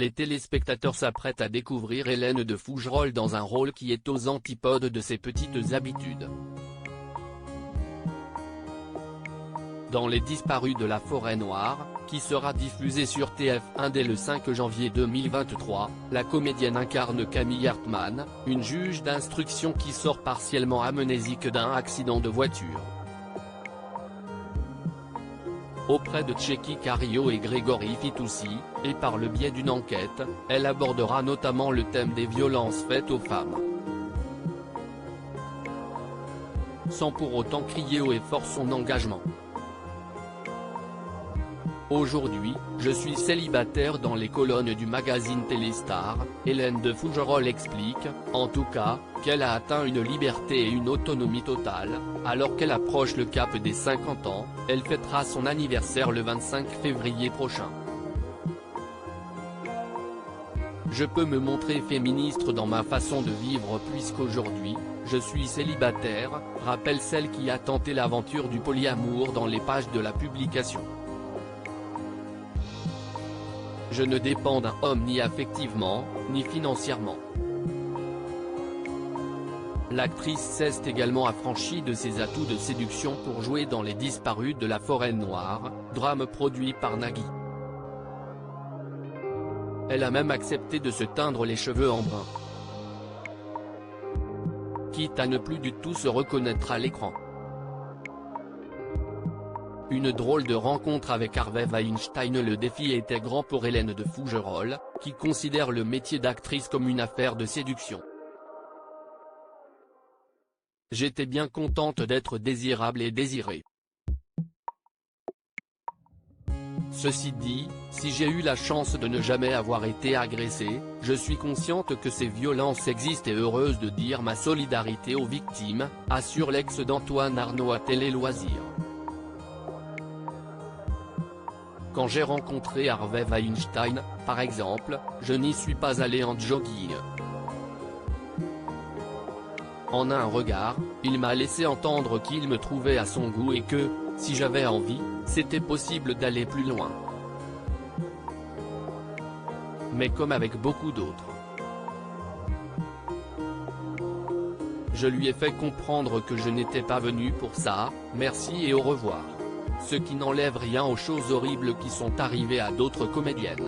les téléspectateurs s'apprêtent à découvrir Hélène de Fougerolles dans un rôle qui est aux antipodes de ses petites habitudes. Dans Les Disparus de la Forêt Noire, qui sera diffusé sur TF1 dès le 5 janvier 2023, la comédienne incarne Camille Hartmann, une juge d'instruction qui sort partiellement amnésique d'un accident de voiture. Auprès de Tchéky Karyo et Grégory Fitoussi, et par le biais d'une enquête, elle abordera notamment le thème des violences faites aux femmes. Sans pour autant crier haut et fort son engagement. Aujourd'hui, je suis célibataire dans les colonnes du magazine Téléstar, Hélène de Fougerolles explique, en tout cas, qu'elle a atteint une liberté et une autonomie totale, alors qu'elle approche le cap des 50 ans, elle fêtera son anniversaire le 25 février prochain. Je peux me montrer féministe dans ma façon de vivre puisqu'aujourd'hui, je suis célibataire, rappelle celle qui a tenté l'aventure du polyamour dans les pages de la publication. Je ne dépends d'un homme ni affectivement, ni financièrement. L'actrice s'est également affranchie de ses atouts de séduction pour jouer dans Les Disparus de la Forêt Noire, drame produit par Nagui. Elle a même accepté de se teindre les cheveux en brun, quitte à ne plus du tout se reconnaître à l'écran. Une drôle de rencontre avec Harvey Weinstein. Le défi était grand pour Hélène de Fougerolles, qui considère le métier d'actrice comme une affaire de séduction. J'étais bien contente d'être désirable et désirée. Ceci dit, si j'ai eu la chance de ne jamais avoir été agressée, je suis consciente que ces violences existent et heureuse de dire ma solidarité aux victimes, assure l'ex d'Antoine Arnaud à Télé Loisirs. Quand j'ai rencontré Harvey Weinstein, par exemple, je n'y suis pas allé en jogging. En un regard, il m'a laissé entendre qu'il me trouvait à son goût et que, si j'avais envie, c'était possible d'aller plus loin. Mais comme avec beaucoup d'autres. Je lui ai fait comprendre que je n'étais pas venu pour ça, merci et au revoir. Ce qui n'enlève rien aux choses horribles qui sont arrivées à d'autres comédiennes.